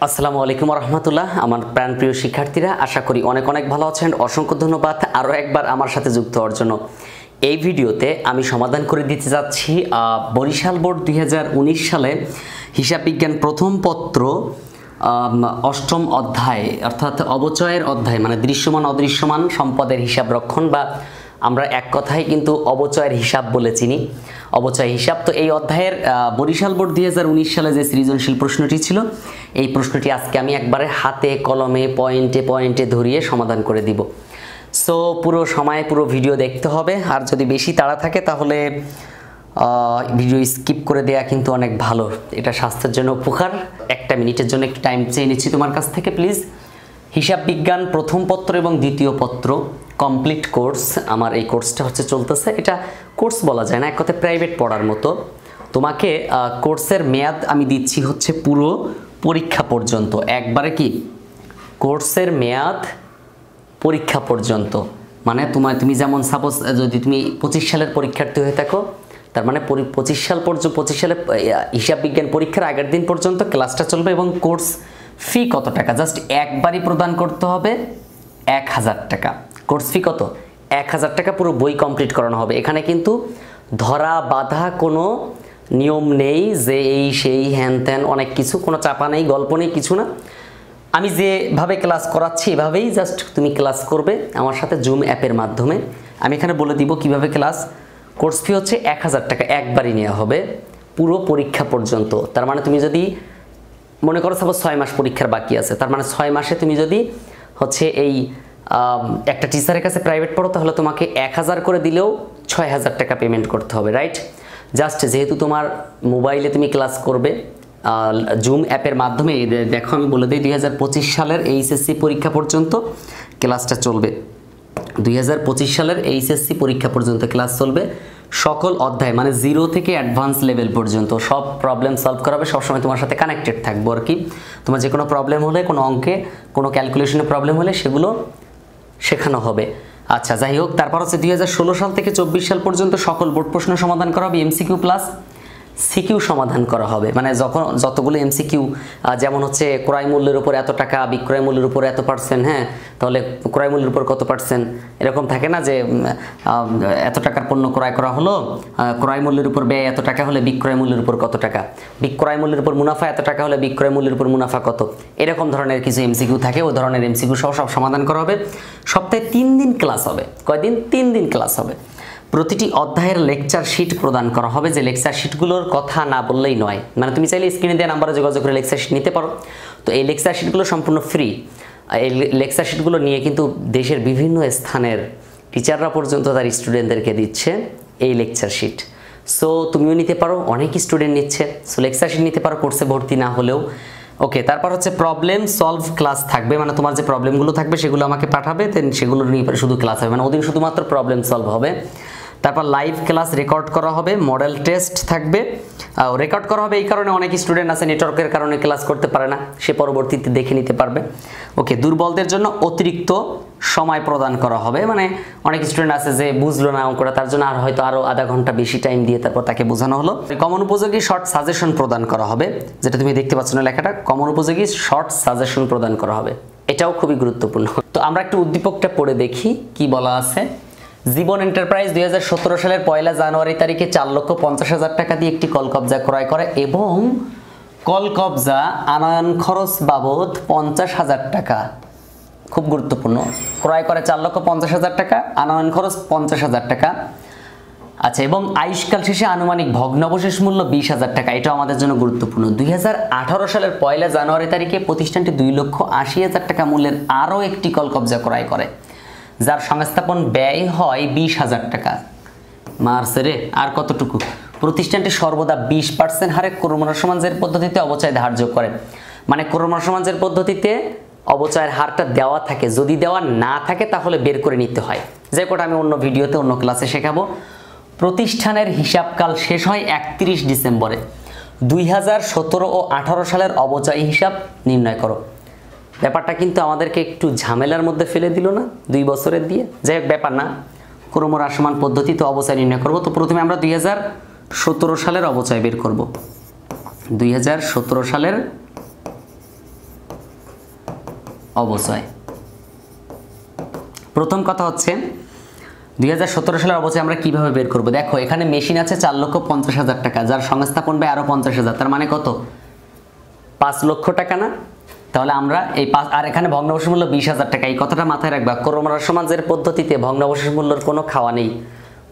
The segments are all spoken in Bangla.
আসসালামু আলাইকুম রহমতুল্লাহ। আমার প্রাণপ্রিয় শিক্ষার্থীরা, আশা করি অনেক অনেক ভালো আছেন। অসংখ্য ধন্যবাদ আরও একবার আমার সাথে যুক্ত হওয়ার জন্য। এই ভিডিওতে আমি সমাধান করে দিতে যাচ্ছি বরিশাল বোর্ড 2019 সালে হিসাব বিজ্ঞান প্রথম পত্র অষ্টম অধ্যায় অর্থাৎ অবচয়ের অধ্যায়, মানে দৃশ্যমান অদৃশ্যমান সম্পদের হিসাব রক্ষণ, বা আমরা এক কথায় কিন্তু অবচয়ের হিসাব বলে চিনি, অবচয় হিসাব। তো এই অধ্যায়ের বরিশাল বোর্ড 2019 সালে যে সৃজনশীল প্রশ্নটি ছিল, এই প্রশ্নটি আজকে আমি একবারে হাতে কলমে পয়েন্টে পয়েন্টে ধরিয়ে সমাধান করে দিব। সো পুরো সময় পুরো ভিডিও দেখতে হবে, আর যদি বেশি তাড়া থাকে তাহলে ভিডিও স্কিপ করে দেয়া কিন্তু অনেক ভালো, এটা স্বাস্থ্যের জন্য উপকার। একটা মিনিটের জন্য একটু টাইম চেয়ে নিচ্ছি তোমার কাছ থেকে প্লিজ। হিসাব বিজ্ঞান প্রথম পত্র এবং দ্বিতীয় পত্র কমপ্লিট কোর্স, আমার এই কোর্সটা চলতেছে। এটা কোর্স বলা যায় না, এক কথায় প্রাইভেট পড়ার মতো। তোমাকে কোর্সের মেয়াদ আমি দিচ্ছি পুরো পরীক্ষা পর্যন্ত, একবারে কি কোর্সের মেয়াদ পরীক্ষা পর্যন্ত। মানে তুমি যেমন সাপোজ যদি তুমি 25 সালের পরীক্ষার্থী হয়ে থাকো, তার মানে 25 সাল পর্যন্ত 25 সালে হিসাব বিজ্ঞান পরীক্ষার আগের দিন পর্যন্ত ক্লাসটা চলবে। এবং কোর্স ফি কত টাকা? জাস্ট একবারই প্রদান করতে হবে 1000 টাকা। কোর্স ফি কত? 1000 টাকা। পুরো বই কমপ্লিট করানো হবে। এখানে কিন্তু ধরা বাঁধা কোনো নিয়ম নেই যে এই সেই হ্যান ত্যান অনেক কিছু, কোনো চাপা নেই, গল্প নেই, কিছু না। আমি যেভাবে ক্লাস করাচ্ছি এভাবেই জাস্ট তুমি ক্লাস করবে আমার সাথে জুম অ্যাপের মাধ্যমে। আমি এখানে বলে দিব কিভাবে ক্লাস। কোর্স ফি 1000 টাকা, একবারই নেওয়া হবে পুরো পরীক্ষা পর্যন্ত। তার মানে তুমি যদি মনে করো সাপোজ 6 মাস পরীক্ষার বাকি আছে, তার মানে 6 মাসে তুমি যদি এই একটা টিচারের কাছে প্রাইভেট পড়ো, তাহলে তোমাকে 1000 করে দিলেও 6000 টাকা পেমেন্ট করতে হবে, রাইট? জাস্ট যেহেতু তোমার মোবাইলে তুমি ক্লাস করবে জুম অ্যাপের মাধ্যমে, দেখো আমি বলে দিই 2025 সালের এইচএসসি পরীক্ষা পর্যন্ত ক্লাসটা চলবে। 2025 সালের এইচএসসি পরীক্ষা পর্যন্ত ক্লাস চলবে। সকল অধ্যায় মানে 0 থেকে অ্যাডভান্স লেভেল পর্যন্ত সব প্রবলেম সলভ করা হবে। সবসময় তোমার সাথে কানেক্টেড থাকবো আর কি। তোমার যে কোনো প্রবলেম হলে, কোনো অঙ্কে কোনো ক্যালকুলেশনে প্রবলেম হলে সেগুলো শেখানো হবে। আচ্ছা, যাই হোক, তারপর 2016 সাল থেকে 24 সাল পর্যন্ত সকল বোর্ড প্রশ্ন সমাধান করা হবে। এমসিকিউ প্লাস সিকিউ সমাধান করা হবে। মানে যতগুলো এমসিকিউ, যেমন ক্রয় মূল্যের উপর এত টাকা, বিক্রয় মূল্যের উপর এত %, হ্যাঁ, তাহলে ক্রয় মূল্যের উপর কত %, এরকম থাকে না যে এত টাকার পণ্য ক্রয় করা হলো, ক্রয় মূল্যের উপর ব্যয় এত টাকা হলে বিক্রয় মূল্যের উপর কত টাকা, বিক্রয় মূল্যের উপর মুনাফা এত টাকা হলে বিক্রয় মূল্যের উপর মুনাফা কত, এরকম ধরনের কিছু এমসিকিউ থাকে। ওই ধরনের এমসিকিউ সহ সব সমাধান করা হবে। সপ্তাহে 3 দিন ক্লাস হবে। কয়দিন? 3 দিন ক্লাস হবে। প্রতিটি অধ্যায়ের লেকচার শিট প্রদান করা হবে, যে লেকচার শিটগুলোর কথা না বললেই নয়। মানে তুমি চাইলে স্ক্রিনে দেওয়া নাম্বারে যোগাযোগ করে লেকচার শিট নিতে পারো। তো এই লেকচার শিটগুলো সম্পূর্ণ ফ্রি। এই লেকচার শিটগুলো নিয়ে কিন্তু দেশের বিভিন্ন স্থানের টিচাররা পর্যন্ত তার স্টুডেন্টদেরকে দিচ্ছে এই লেকচার শিট। সো তুমিও নিতে পারো, অনেক স্টুডেন্ট নিচ্ছে। সো লেকচার শিট নিতে পারো কোর্সে ভর্তি না হলেও। ওকে, তারপর প্রবলেম সলভ ক্লাস থাকবে। মানে তোমার যে প্রবলেমগুলো থাকবে সেগুলো আমাকে পাঠাবে, দেন সেগুলো নিয়ে শুধু ক্লাস হবে। মানে ওদিন শুধুমাত্র প্রবলেম সলভ হবে। তারপর লাইভ ক্লাস রেকর্ড করা হবে, মডেল টেস্ট থাকবে। রেকর্ড করা হবে এই কারণে, অনেক স্টুডেন্ট আছে নেটওয়ার্কের কারণে ক্লাস করতে পারে না, সে পরবর্তীতে দেখে নিতে পারবে। ওকে, দুর্বলদের জন্য অতিরিক্ত সময় প্রদান করা হবে। মানে অনেক স্টুডেন্ট আছে যে বুঝলো না অঙ্কটা, তার জন্য হয়তো আরও আধা ঘন্টা বেশি টাইম দিয়ে তারপর তাকে বোঝানো হলো। কমন উপযোগী শর্ট সাজেশন প্রদান করা হবে, যেটা তুমি দেখতে পাচ্ছ না লেখাটা, কমন উপযোগী শর্ট সাজেশন প্রদান করা হবে। এটাও খুবই গুরুত্বপূর্ণ। তো আমরা একটু উদ্দীপকটা পড়ে দেখি কি বলা আছে। জীবন এন্টারপ্রাইজ 2017 সালের 1 জানুয়ারি তারিখে 4,50,000 টাকা দিয়ে একটি কলকবজা ক্রয় করে এবং কলকবজা আনয়ন খরচ বাবদ 50,000 টাকা, খুব গুরুত্বপূর্ণ, ক্রয় করে 4,50,000 টাকা, আনয়ন খরচ 50,000 টাকা। আচ্ছা, এবং আয়ুষ্কাল শেষে আনুমানিক ভগ্নাবশেষ মূল্য 20,000 টাকা। এটাও আমাদের জন্য গুরুত্বপূর্ণ। 2018 সালের 1 জানুয়ারি তারিখে প্রতিষ্ঠানটি 2,80,000 টাকা মূল্যের আরও একটি কলকবজা ক্রয় করে, যার সংস্থাপন ব্যয় হয় 20,000 টাকা। মারছে রে, আর কতটুকু? প্রতিষ্ঠানটি সর্বদা 20% হারে ক্রমহ্রাসমানজের পদ্ধতিতে অবচয় ধার্য করে। মানে ক্রমহ্রাসমানজের পদ্ধতিতে অবচয়ের হারটা দেওয়া থাকে, যদি দেওয়া না থাকে তাহলে বের করে নিতে হয়। যে কোটা আমি অন্য ভিডিওতে অন্য ক্লাসে শেখাবো। প্রতিষ্ঠানের হিসাবকাল শেষ হয় 31 ডিসেম্বরে। 2017 ও 18 সালের অবচয় হিসাব নির্ণয় করো। ব্যাপারটা কিন্তু আমাদেরকে একটু ঝামেলার মধ্যে ফেলে দিল না 2 বছরের দিয়ে? যাই হোক, ব্যাপার না, ক্রমহ্রাসমান পদ্ধতিতে অবচয় নির্ণয় করব। তো প্রথমে আমরা 2017 সালের অবচয় বের করব। 2017 সালের অবচয়। প্রথম কথা হচ্ছে 2017 সালের অবচয় আমরা কিভাবে বের করব। দেখো এখানে মেশিন আছে 4,50,000 টাকা, যার সংস্থাপন ব্যয় আরো 50,000, তার মানে কত 5 লক্ষ টাকা না। তাহলে আমরা এই আর এখানে ভগ্নাবশেষ মূল্য 20,000 টাকা। এই কথাটা মাথায় রাখবা, ক্রমহ্রাস সমাজের পদ্ধতিতে ভগ্নাবশেষ মূল্যের কোনো খাওয়া নেই,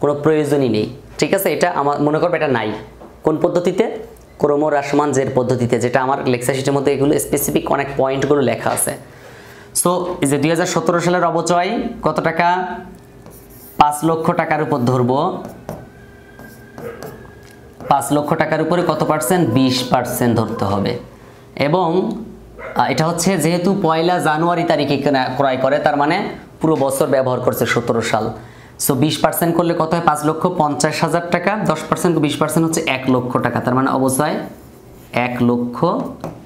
কোনো প্রয়োজনই নেই, ঠিক আছে। এটা আমার মনে করবে এটা নাই কোন পদ্ধতিতে, ক্রমহ্রাসমান জের পদ্ধতিতে, যেটা আমার লেকচার শিটের মধ্যে এগুলো স্পেসিফিক অনেক পয়েন্টগুলো লেখা আছে। সো এই যে 2017 সালের অবচয় কত টাকা, 5 লক্ষ টাকার উপর ধরবো, 5 লক্ষ টাকার উপরে কত পার্সেন্ট, 20% ধরতে হবে। এবং এটা হচ্ছে যেহেতু 1 জানুয়ারি তারিখে ক্রয় করে, তার মানে পুরো বছর ব্যবহার করছে 17 সাল। সো 20% করলে কত হয়, 5,50,000 টাকা, 10% 20% হচ্ছে 1 লক্ষ টাকা, তার মানে অবচয় 1 লক্ষ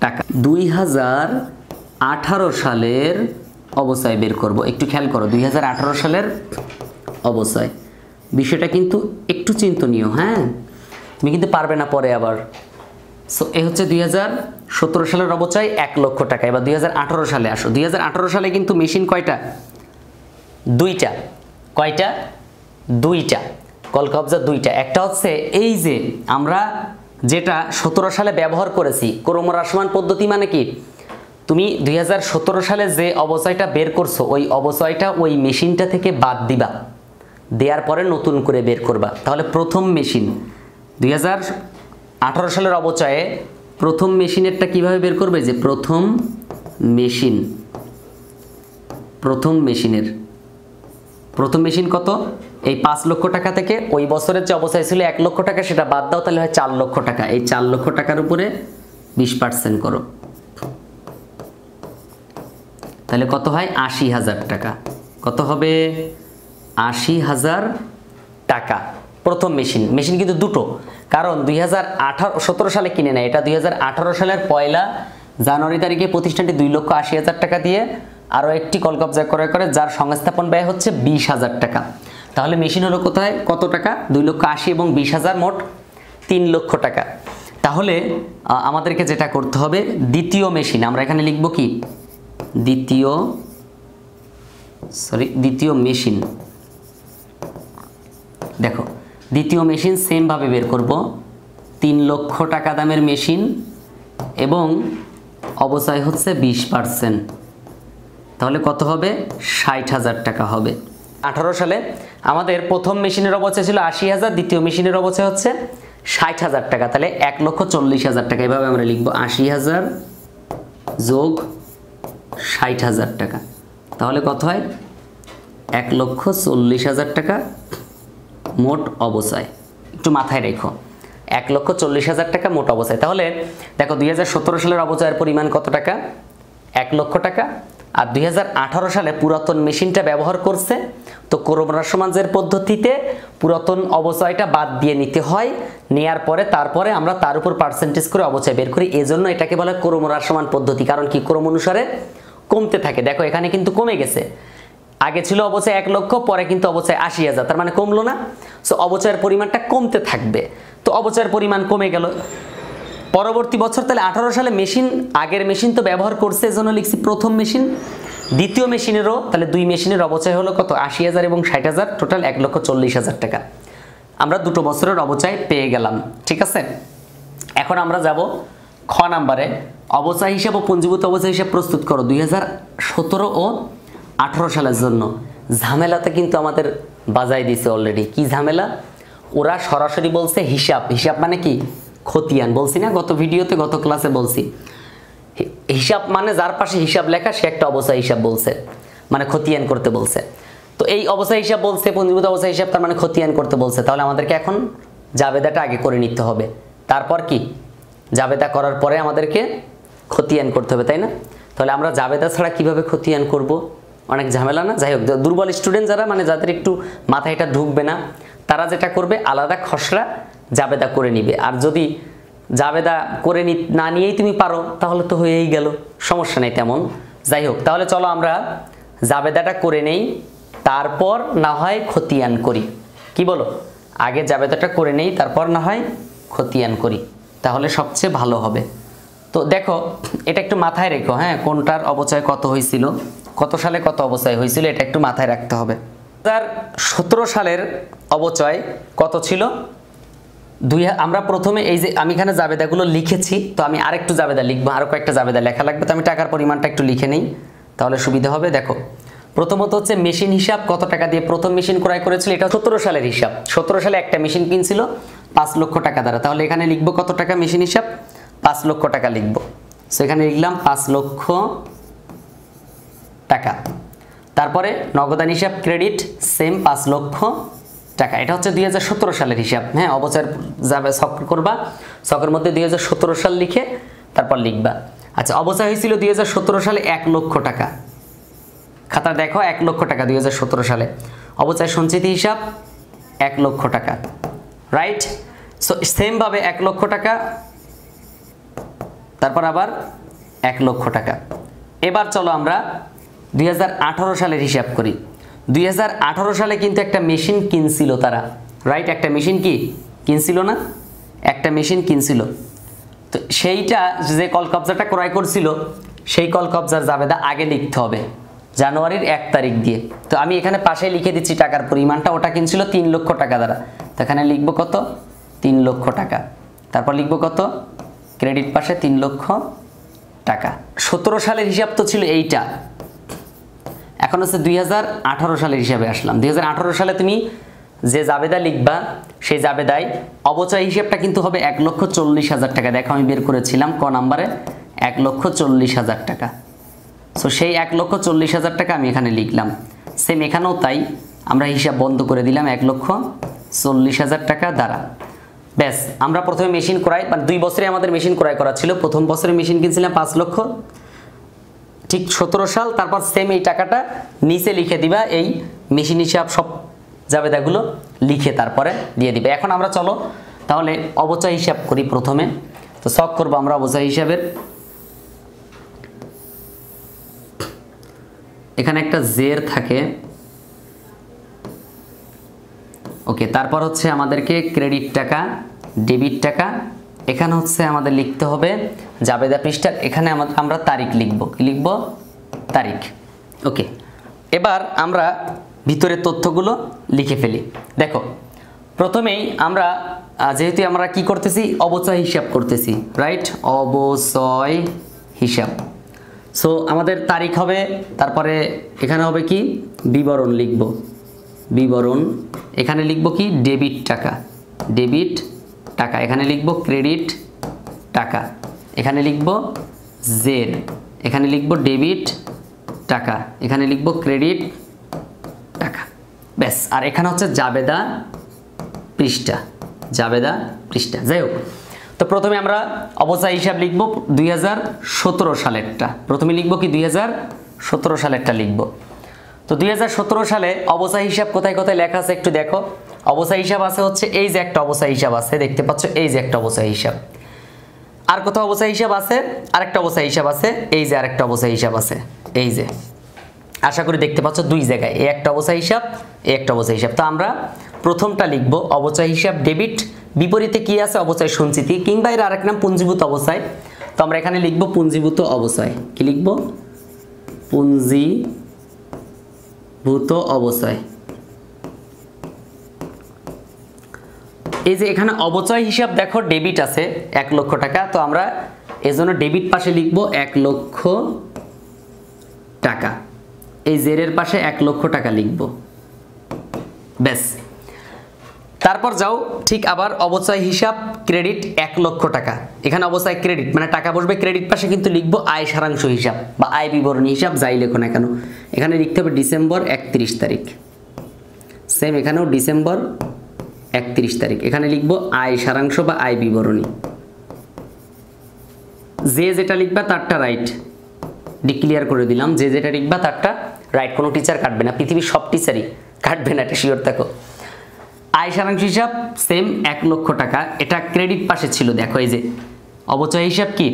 টাকা। 2018 সালের অবচয় বের করব। একটু খেয়াল করো, 2018 সালের অবচয়, বিষয়টা কিন্তু একটু চিন্তনীয়, হ্যাঁ, তুমি কিন্তু পারবে না পরে আবার। সো এই হচ্ছে 2017 সালের অবচয় 1 লক্ষ টাকা। এবার 2018 সালে আসো। 2018 সালে কিন্তু মেশিন কয়টা, 2টা। কয়টা, 2টা। কলকবজা 2টা। একটা হচ্ছে এই যে আমরা যেটা 17 সালে ব্যবহার করেছি, ক্রমহ্রাসমান পদ্ধতি মানে কি, তুমি 2017 সালে যে অবচয়টা বের করছো, ওই অবচয়টা ওই মেশিনটা থেকে বাদ দিবা, দেওয়ার পরে নতুন করে বের করবা। তাহলে প্রথম মেশিন 2018 সালের অবচয়ে প্রথম মেশিনেরটা কিভাবে বের করবে, যে প্রথম মেশিন কত, এই 5 লক্ষ টাকা থেকে ওই বছরের যে অবচয় ছিল 1 লক্ষ টাকা, সেটা বাদ দাও, তাহলে হয় 4 লক্ষ টাকা। এই 4 লক্ষ টাকার উপরে 20% করো, তাহলে কত হয়, 80,000 টাকা। কত হবে, 80,000 টাকা। প্রথম মেশিন কিন্তু দুটো, কারণ 2017 সালে কিনে নেয়, এটা 2018 সালের 1 জানুয়ারি তারিখে প্রতিষ্ঠানটি 2,80,000 টাকা দিয়ে আরও একটি কলকবজা ক্রয় করে, যার সংস্থাপন ব্যয় হচ্ছে 20,000 টাকা। তাহলে মেশিন হলো কোথায়, কত টাকা, 2,80,000 এবং 20,000, মোট 3 লক্ষ টাকা। তাহলে আমাদেরকে যেটা করতে হবে, দ্বিতীয় মেশিন আমরা এখানে লিখব কি, দ্বিতীয় মেশিন। দেখো দ্বিতীয় মেশিন সেম ভাবে বের করব, 3 লক্ষ টাকা দামের মেশিন এবং অবচয় হচ্ছে 20%, তাহলে কত হবে, 60,000 টাকা হবে। 18 সালে আমাদের প্রথম মেশিনের অবচয় ছিল 80,000, দ্বিতীয় মেশিনের অবচয় হচ্ছে 60,000 টাকা, তাহলে 1,40,000 টাকা। এভাবে আমরা লিখব 80,000 যোগ 60,000 টাকা, তাহলে কত হয়, 1,40,000 টাকা মোট অবচয়। একটু মাথায় রেখো, 1,40,000 টাকা মোট অবচয়। তাহলে দেখো 2017 সালের অবচয়ের পরিমাণ কত টাকা, 1 লক্ষ টাকা। আর 2018 সালে পুরাতন মেশিনটা ব্যবহার করছে, তো ক্রমহ্রাসমান জের পদ্ধতিতে পুরাতন অবচয়টা বাদ দিয়ে নিতে হয়, নেয়ার পরে তারপরে আমরা তার উপর পার্সেন্টেজ করে অবচয় বের করি। এজন্য এটাকে বলা হয় ক্রমহ্রাসমান পদ্ধতি, কারণ কি ক্রম অনুসারে কমতে থাকে। দেখো এখানে কিন্তু কমে গেছে, আগে ছিল অবচয় 1 লক্ষ, পরে কিন্তু অবচয় 80,000, তার মানে কমলো না। সো অবচয়ের পরিমাণটা কমতে থাকবে, তো অবচয়ের পরিমাণ কমে গেল পরবর্তী বছর। তাহলে 18 সালে মেশিন, আগের মেশিন তো ব্যবহার করছে, এজন্য লিখছি প্রথম মেশিন। দ্বিতীয় মেশিনেরও, তাহলে 2 মেশিনের অবচয় হলো কত, 80,000 এবং 60,000, টোটাল 1,40,000 টাকা। আমরা 2 বছরের অবচয় পেয়ে গেলাম, ঠিক আছে। এখন আমরা যাব খ নাম্বারে, অবচয় হিসাব ও পঞ্জীভূত অবচয় হিসাব প্রস্তুত করো 2017 ও 18 সালের জন্য। ঝামেলাতে কিন্তু আমাদের বাজাই দিছে অলরেডি। কি ঝামেলা, ওরা সরাসরি বলছে হিসাব মানে কি, খতিয়ান। বলছি না গত ভিডিওতে, গত ক্লাসে বলছি, হিসাব মানে যার পাশে হিসাব লেখা সে একটা অবচয় হিসাব বলছে, মানে খতিয়ান করতে বলছে। তো এই অবচয় হিসাব বলছে, পঞ্জীভূত অবচয় হিসাব, তার মানে খতিয়ান করতে বলছে। তাহলে আমাদেরকে এখন জাবেদাটা আগে করে নিতে হবে, তারপর কি, জাবেদা করার পরে আমাদেরকে খতিয়ান করতে হবে, তাই না? তাহলে আমরা জাবেদা ছাড়া কিভাবে খতিয়ান করব, অনেক ঝামেলা না? যাই হোক, দুর্বল স্টুডেন্ট যারা, মানে যাদের একটু মাথায় এটা ঢুকবে না, তারা যেটা করবে, আলাদা খসড়া জাবেদা করে নিবে। আর যদি জাবেদা করে না নিয়েই তুমি পারো, তাহলে তো হয়েই গেল, সমস্যা নেই তেমন। যাই হোক, তাহলে চলো আমরা জাবেদাটা করে নেই, তারপর না হয় খতিয়ান করি। কি বলো, আগে জাবেদাটা করে নেই, তারপর না হয় খতিয়ান করি, তাহলে সবচেয়ে ভালো হবে। তো দেখো এটা একটু মাথায় রেখো, হ্যাঁ, কোনটার অবচয় কত হয়েছিল, কত সালে কত অবচয় হয়েছিল, এটা একটু মাথায় রাখতে হবে। 2017 সালের অবচয় কত ছিল? আমরা প্রথমে এই যে আমি এখানে জাবেদাগুলো লিখেছি, তো আমি আরেকটু জাবেদা লিখবো, আরও কয়েকটা জাবেদা লেখা লাগবে, তো আমি টাকার পরিমাণটা একটু লিখে নেই, তাহলে সুবিধা হবে। দেখো প্রথমত হচ্ছে মেশিন হিসাব, কত টাকা দিয়ে প্রথম মেশিন ক্রয় করেছিল, এটা 17 সালের হিসাব। 17 সালে একটা মেশিন কিনছিল 5 লক্ষ টাকা দ্বারা, তাহলে এখানে লিখবো কত টাকা মেশিন হিসাব, 5 লক্ষ টাকা লিখবো। সো এখানে লিখলাম 5 লক্ষ টাকা। তারপরে নগদান হিসাব ক্রেডিট, সেম 5 লক্ষ টাকা। এটা হচ্ছে 2017 সালের হিসাব, হ্যাঁ, অবচয় যাবে চক্র করবা, চক্রের মধ্যে 2017 সাল লিখে তারপর লিখবা। আচ্ছা, অবচয় হয়েছিল 2017 সালে 1 লক্ষ টাকা, খাতা দেখো 1 লক্ষ টাকা 2017 সালে। অবচয় সঞ্চিতি হিসাব 1 লক্ষ টাকা, রাইট। সো সেম ভাবে 1 লক্ষ টাকা, তারপর আবার 1 লক্ষ টাকা। এবার চলো আমরা 2018 সালের হিসাব করি। 2018 সালে কিন্তু একটা মেশিন কিনছিল তারা, রাইট, একটা মেশিন কি কিনছিল না, একটা মেশিন কিনছিল। তো সেইটা যে কলকবজাটা ক্রয় করছিল, সেই কলকবজার জাবেদা আগে লিখতে হবে জানুয়ারির 1 তারিখ দিয়ে। তো আমি এখানে পাশে লিখে দিচ্ছি টাকার পরিমাণটা, ওটা কিনছিল 3 লক্ষ টাকা দ্বারা, তো এখানে লিখবো কত, 3 লক্ষ টাকা। তারপর লিখবো কত, ক্রেডিট পাশে 3 লক্ষ টাকা। 17 সালের হিসাব তো ছিল এইটা, এখন হচ্ছে 2018 সালের হিসাবে আসলাম। 2018 সালে তুমি যে জাবেদা লিখবা, সেই জাবেদায় অবচয় হিসাবটা কিন্তু হবে 1,40,000 টাকা। দেখো আমি বের করেছিলাম ক নাম্বারে, 1,40,000 টাকা। সো সেই 1,40,000 টাকা আমি এখানে লিখলাম, সেম এখানেও তাই, আমরা হিসাব বন্ধ করে দিলাম 1,40,000 টাকা দ্বারা। ব্যাস, আমরা প্রথমে মেশিন ক্রয়, মানে 2 বছরে আমাদের মেশিন ক্রয় করা ছিল। প্রথম বছরে মেশিন কিনছিলাম 5 লক্ষ, ঠিক 17 সাল। তারপর সেম এই টাকাটা নিচে লিখে দিবা, এই মেশিন হিসাব সব জাবেদাগুলো লিখে তারপরে দিয়ে দিবে। এখন আমরা চলো তাহলে অবচয় হিসাব করি প্রথমে। তো শখ করবো আমরা অবচয় হিসাবের, এখানে একটা জের থাকে, ওকে। তারপর হচ্ছে আমাদেরকে ক্রেডিট টাকা, ডেবিট টাকা, এখানে হচ্ছে আমাদের লিখতে হবে জাবেদা পৃষ্ঠার, এখানে আমরা তারিখ লিখব, কি লিখব, তারিখ, ওকে। এবার আমরা ভিতরের তথ্যগুলো লিখে ফেলি। দেখো প্রথমেই আমরা যেহেতু আমরা কি করতেছি, অবচয় হিসাব করতেছি, রাইট, অবচয় হিসাব। সো আমাদের তারিখ হবে, তারপরে এখানে হবে কি বিবরণ লিখব, বিবরণ, এখানে লিখব কি ডেবিট টাকা, ডেবিট টাকা, এখানে লিখব ক্রেডিট টাকা, এখানে লিখব জের, এখানে লিখব ডেবিট টাকা, এখানে লিখব ক্রেডিট টাকা, ব্যাস। আর এখানে হচ্ছে জাবেদা পৃষ্ঠা, জাবেদা পৃষ্ঠা। যাই হোক, তো প্রথমে আমরা অবচয় হিসাব লিখব 2017 সালেরটা, প্রথমে লিখব কি 2017 সালেরটা লিখব। তো 2017 সালে অবচয় হিসাব কোথায় কোথায় লেখা আছে একটু দেখো। অবচয় হিসাব আছে হচ্ছে এই যে একটা অবচয় হিসাব আছে, দেখতে পাচ্ছ, এই যে একটা অবচয় হিসাব। আর কোথাও অবচয় হিসাব আছে, আরেকটা অবচয় হিসাব আছে, এই যে আরেকটা অবচয় হিসাব আছে, এই যে, আশা করি দেখতে পাচ্ছ 2 জায়গায়, এই একটা অবচয় হিসাব, এই একটা অবচয় হিসাব। তো আমরা প্রথমটা লিখব অবচয় হিসাব ডেবিট, বিপরীতে কি আছে অবচয় সঞ্চিতি, কিংবা এর আরেক নাম পুঞ্জীভূত অবচয়। তো আমরা এখানে লিখব পুঞ্জীভূত অবচয়, কি লিখব, পুঞ্জীভূত অবচয়। এই যে এখানে অবচয় হিসাব দেখো ডেবিট আছে 1 লক্ষ টাকা, তো আমরা এজন্য ডেবিট পাশে লিখব 1 লক্ষ টাকা, এই জেরের পাশে 1 লক্ষ টাকা লিখব, ব্যাস। তারপর যাও ঠিক আবার অবচয় হিসাব ক্রেডিট 1 লক্ষ টাকা, এখানে অবচয় ক্রেডিট মানে টাকা বসবে, ক্রেডিট পাশে কিন্তু লিখব আয় সারাংশ হিসাব বা আয় বিবরণী হিসাব, যাই লেখো না কেন। এখানে লিখতে হবে ডিসেম্বর 31 তারিখ, সেম এখানেও ডিসেম্বর 31 তারিখ, এখানে লিখব আয় সারাংশ বা আয় বিবরণী। যে যেটা লিখবা তারটা রাইট, ডিক্লিয়ার করে দিলাম, যে যেটা লিখবা তারটা রাইট, কোনো টিচার কাটবে না, পৃথিবীর সব টিচারই কাটবে না, এটা শিওর থাকো। আয় সারাংশ হিসাব সেম 1 লক্ষ টাকা, এটা ক্রেডিট পাশে ছিল, দেখো এই যে অবচয় হিসাব কি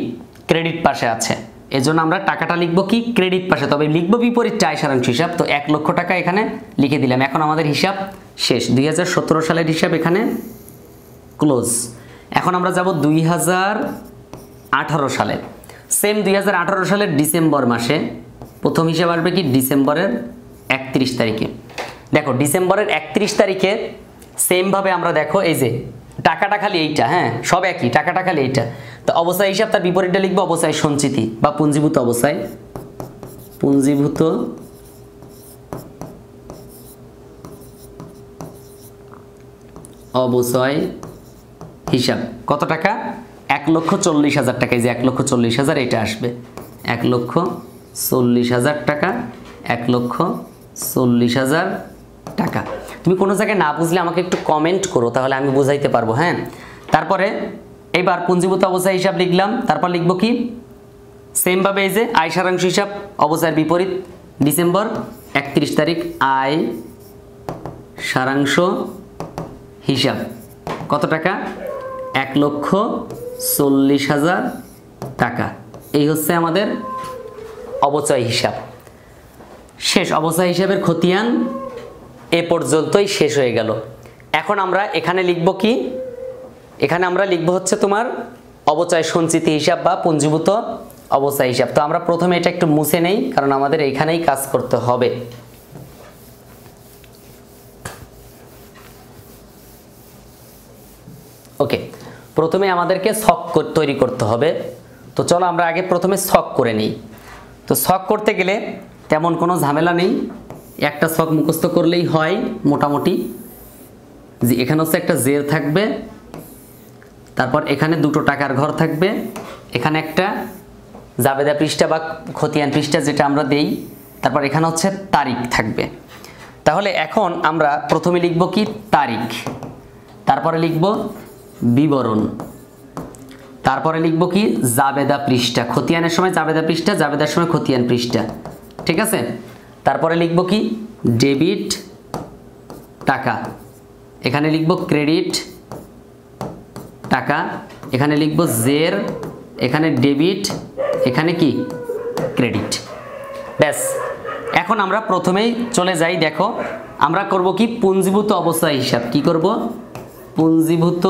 ক্রেডিট পাশে আছে, এজন্য আমরা টাকাটা লিখব কি ক্রেডিট পাশে, তবে লিখব বিপরীত আয় সারাংশ হিসাব। তো 1 লক্ষ টাকা এখানে লিখে দিলাম। এখন আমাদের হিসাব শেষ, 2017 সালের হিসাব এখানে ক্লোজ। এখন আমরা যাব 2018 সালে, সেম 2018 সালের ডিসেম্বর মাসে প্রথম হিসাব আসবে কি ডিসেম্বরের 31 তারিখে। দেখো ডিসেম্বরের 31 তারিখে সেম ভাবে আমরা দেখো এই যে টাকাটা খালি এইটা, হ্যাঁ সব একই, টাকাটা খালি এইটা। তো অবস্থায় হিসাব তার বিপরীতটা লিখবো অবস্থায় সঞ্চিতি বা পুঞ্জীভূত অবস্থায়, পুঞ্জীভূত অবস্থায় হিসাব কত টাকা? 1,40,000 টাকা। এই যে 1,40,000 এটা আসবে 1,40,000 টাকা, 1,40,000 টাকা। তুমি কোনো জায়গায় না বুঝলে আমাকে একটু কমেন্ট করো, তাহলে আমি বুঝাইতে পারবো। হ্যাঁ, তারপরে এবার পুঞ্জীভূত অবস্থায় হিসাব লিখলাম, তারপর লিখবো কি সেম ভাবে এই যে আয় সারাংশ হিসাব অবস্থার বিপরীত ডিসেম্বর 31 তারিখ আয় সারাংশ হিসাব কত টাকা? 1,40,000 টাকা। এই হচ্ছে আমাদের অবচয় হিসাব। শেষ, অবচয় হিসাবের খতিয়ান এ পর্যন্তই শেষ হয়ে গেল। এখন আমরা এখানে লিখব কি? এখানে আমরা লিখব হচ্ছে তোমার অবচয় সঞ্চিতি হিসাব বা পুঞ্জীভূত অবচয় হিসাব। তো আমরা প্রথমে এটা একটু মুছে নেই, কারণ আমাদের এখানেই কাজ করতে হবে। ওকে, প্রথমে আমাদেরকে ছক তৈরি করতে হবে। তো চলো আমরা আগে প্রথমে ছক করে নিই। তো ছক করতে গেলে তেমন কোনো ঝামেলা নেই, একটা ছক মুখস্থ করলেই হয় মোটামুটি। যে এখানে হচ্ছে একটা জের থাকবে, তারপর এখানে দুটো টাকার ঘর থাকবে, এখানে একটা জাবেদা পৃষ্ঠা বা খতিয়ান পৃষ্ঠা যেটা আমরা দেই, তারপর এখানে হচ্ছে তারিখ থাকবে। তাহলে এখন আমরা প্রথমে লিখব কি তারিখ, তারপরে লিখব বিবরণ, তারপরে লিখব কি জাবেদা পৃষ্ঠা। খতিয়ানের সময় জাবেদা পৃষ্ঠা, জাবেদার সময় খতিয়ান পৃষ্ঠা, ঠিক আছে। তারপরে লিখব কি ডেবিট টাকা, এখানে লিখব ক্রেডিট টাকা, এখানে লিখব জের, এখানে ডেবিট, এখানে কি ক্রেডিট। ব্যাস, এখন আমরা প্রথমেই চলে যাই। দেখো আমরা করব কি পুঞ্জীভূত অবস্থায় হিসাব। কি করব? পুঞ্জীভূত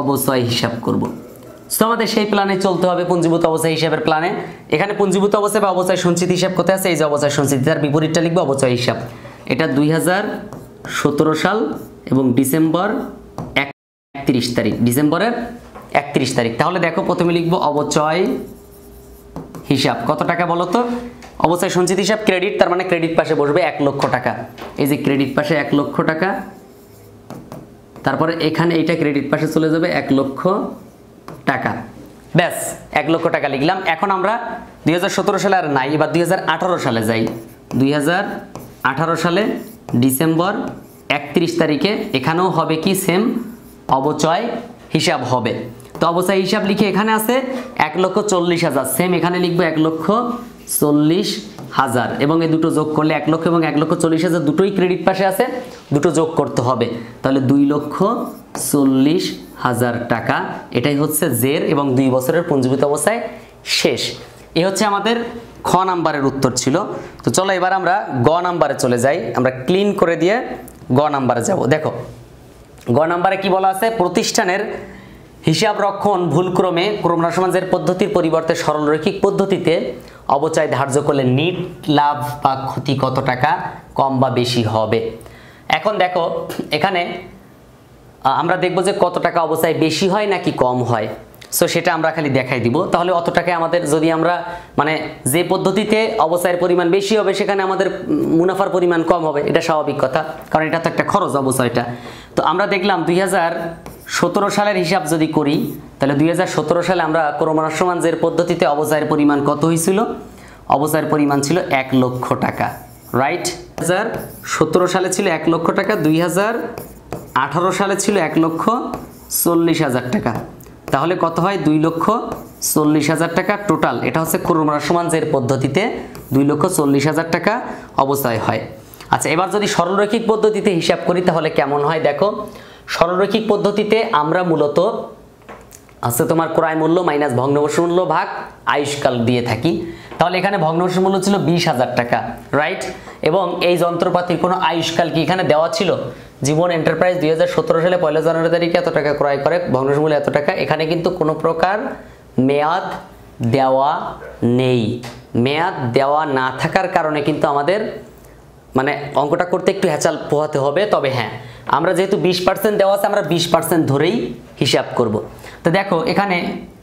অবস্থায় হিসাব করব। তো আমাদের সেই প্ল্যানে চলতে হবে, পুঞ্জীভূত অবস্থায় হিসাবের প্ল্যানে। এখানে পুঞ্জীভূত অবস্থায় বা অবস্থায় সঞ্চিত হিসাব কোথায় আছে? এই যে অবস্থায় সঞ্চিত, তার বিপরীতটা লিখবো অবচয় হিসাব। এটা 2017 সাল এবং ডিসেম্বর 31 তারিখ, ডিসেম্বরের 31 তারিখ। তাহলে দেখো প্রথমে লিখবো অবচয় হিসাব কত টাকা বলো তো? অবস্থায় সঞ্চিত হিসাব ক্রেডিট, তার মানে ক্রেডিট পাশে বসবে 1,00,000 টাকা। এই যে ক্রেডিট পাশে 1,00,000 টাকা, তারপরে এখানে এইটা ক্রেডিট পাশে চলে যাবে 1,00,000 টাকা। ব্যাস 1,00,000 টাকা লিখলাম। এখন আমরা 2017 সালে আর নাই, এবার 2018 সালে যাই। 2018 সালে ডিসেম্বর 31 তারিখে এখানেও হবে কি সেম অবচয় হিসাব হবে। তো অবচয় হিসাব লিখে এখানে আছে 1,40,000, সেম এখানে লিখবো 1,40,000 এবং এই দুটো যোগ করলে 1,00,000 এবং 1,40,000 দুটোই ক্রেডিট পাশে আছে, দুটো যোগ করতে হবে, তাহলে 2,40,000 টাকা। এটাই হচ্ছে জের এবং 2 বছরের পুঞ্জীভূত অবস্থায় শেষ। এই হচ্ছে আমাদের খ নাম্বারের উত্তর ছিল। তো চলো এবার আমরা গ নাম্বারে চলে যাই। আমরা ক্লিন করে দিয়ে গ নাম্বারে যাব। দেখো গ নাম্বারে কি বলা আছে? প্রতিষ্ঠানের হিসাব রক্ষণ ভুলক্রমে ক্রমহ্রাসমানের পদ্ধতির পরিবর্তে সরলরৈখিক পদ্ধতিতে অবচয় ধার্য করলে নিট লাভ বা ক্ষতি কত টাকা কম বা বেশি হবে। এখন দেখো এখানে আমরা দেখব যে কত টাকা অবচয় বেশি হয় নাকি কম হয়। সো সেটা আমরা খালি দেখাই দিব। তাহলে অত টাকায় আমাদের যদি আমরা মানে যে পদ্ধতিতে অবচয়ের পরিমাণ বেশি হবে সেখানে আমাদের মুনাফার পরিমাণ কম হবে, এটা স্বাভাবিক কথা, কারণ এটা তো একটা খরচ অবচয়টা। তো আমরা দেখলাম 2017 সালের হিসাব যদি করি, তাহলে 2017 সালে আমরা ক্রমহ্রাসমানের পদ্ধতিতে অবচয়ের পরিমাণ কত হয়েছিল? অবচয়ের পরিমাণ ছিল 1,00,000 টাকা, রাইট। 2017 সালে ছিল 1,00,000 টাকা, 2018 সালে ছিল 1,40,000 টাকা। তাহলে কত হয়? 2,40,000 টাকা টোটাল। এটা হচ্ছে ক্রমহ্রাসমানের পদ্ধতিতে 2,40,000 টাকা অবচয় হয়। আচ্ছা, এবার যদি সরলরৈখিক পদ্ধতিতে হিসাব করি তাহলে কেমন হয় দেখো। সরলরৈখিক পদ্ধতিতে আমরা মূলত আছে তোমার ক্রয় মূল্য মাইনাস ভগ্নাংশ মূল্য ভাগ আয়ুষ্কাল দিয়ে থাকি। তাহলে এখানে ভগ্নাংশ মূল্য ছিল 20,000 টাকা, রাইট। এবং এই যন্ত্রপাতির কোনো আয়ুষ্কাল কি এখানে দেওয়া ছিল? জীবন এন্টারপ্রাইজ 2017 সালে 1 জানুয়ারি তারিখে এত টাকা ক্রয় করে, ভগ্নাংশ মূল্য এত টাকা। এখানে কিন্তু কোনো প্রকার মেয়াদ দেওয়া নেই। মেয়াদ দেওয়া না থাকার কারণে কিন্তু আমাদের মানে অঙ্কটা করতে একটু হ্যাচাল পোহাতে হবে। তবে হ্যাঁ, আমরা যেহেতু 20% দেওয়া আছে, আমরা 20% ধরেই হিসাব করব। তো দেখো এখানে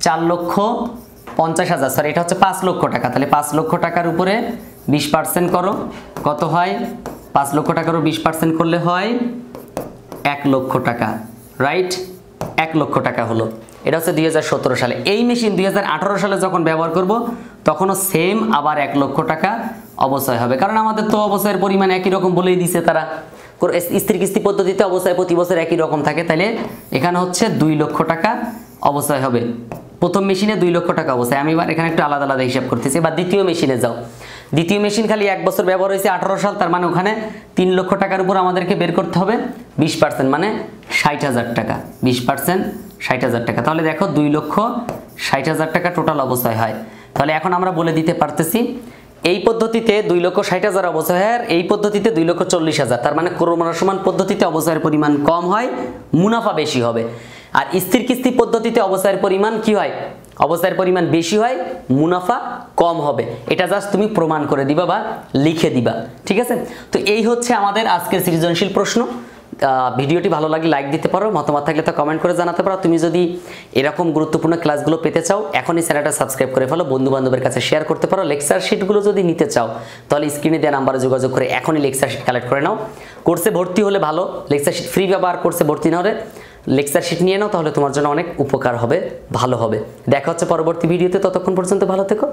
4,50,000, সরি এটা হচ্ছে 5 লক্ষ টাকা। তাহলে 5 লক্ষ টাকার উপরে 20% করো, কত হয়? 5 লক্ষ টাকারও 20% করলে হয় 1 লক্ষ টাকা, রাইট? 1 লক্ষ টাকা হলো। এটা হচ্ছে 2017 সালে। এই মেশিন 2018 সালে যখন ব্যবহার করব তখনও সেম আবার 1 লক্ষ টাকা অবশ্যই হবে, কারণ আমাদের তো অবশ্যের পরিমাণ একই রকম বলেই দিছে তারা। স্থির কিস্তি পদ্ধতিতে অবশ্যই প্রতি বছর একই রকম থাকে, তাহলে এখানে হচ্ছে 2 লক্ষ টাকা অবশ্যই হবে। প্রথম মেশিনে 2 লক্ষ টাকা অবশ্যই। আমি এবার এখানে একটু আলাদা আলাদা হিসাব করতেছি। এবার দ্বিতীয় মেশিনে যাও। দ্বিতীয় মেশিন খালি 1 বছর ব্যবহার হয়েছে 18 সাল, তার মানে ওখানে 3 লক্ষ টাকার উপর আমাদেরকে বের করতে হবে 20%, মানে 60,000 টাকা। 20% 60,000 টাকা। তাহলে দেখো 2,60,000 টাকা টোটাল অবশ্যই হয়। তাহলে এখন আমরা বলে দিতে পারতেছি এই পদ্ধতিতে 2,60,000 অবশ্যই হয়, আর এই পদ্ধতিতে 2,40,000। তার মানে ক্রমহ্রাসমান পদ্ধতিতে অবশ্যয়ের পরিমাণ কম হয়, মুনাফা বেশি হবে। আর স্থির কিস্তি পদ্ধতিতে অবশ্যয়ের পরিমাণ কি হয়? অবশ্যয়ের পরিমাণ বেশি হয়, মুনাফা কম হবে। এটা জাস্ট তুমি প্রমাণ করে দিবা বা লিখে দিবা, ঠিক আছে? তো এই হচ্ছে আমাদের আজকের সৃজনশীল প্রশ্ন। ভিডিওটি ভালো লাগলে লাইক দিতে পারো, মতামত থাকলে তো কমেন্ট করে জানাতে পারো। তুমি যদি এরকম গুরুত্বপূর্ণ ক্লাসগুলো পেতে চাও, এখনই চ্যানেলটা সাবস্ক্রাইব করে ফেলো, বন্ধু বান্ধবের কাছে শেয়ার করতে পারো। লেকচার শিটগুলো যদি নিতে চাও তাহলে স্ক্রিনে দেওয়া নাম্বারে যোগাযোগ করে এখনই লেকচার শিট কালেক্ট করে নাও। কোর্সে ভর্তি হলে ভালো, লেকচার শিট ফ্রি ব্যবহার, কোর্সে ভর্তি না হলে লেকচার শিট নিয়ে নাও, তাহলে তোমার জন্য অনেক উপকার হবে, ভালো হবে। দেখা হচ্ছে পরবর্তী ভিডিওতে, ততক্ষণ পর্যন্ত ভালো থেকো।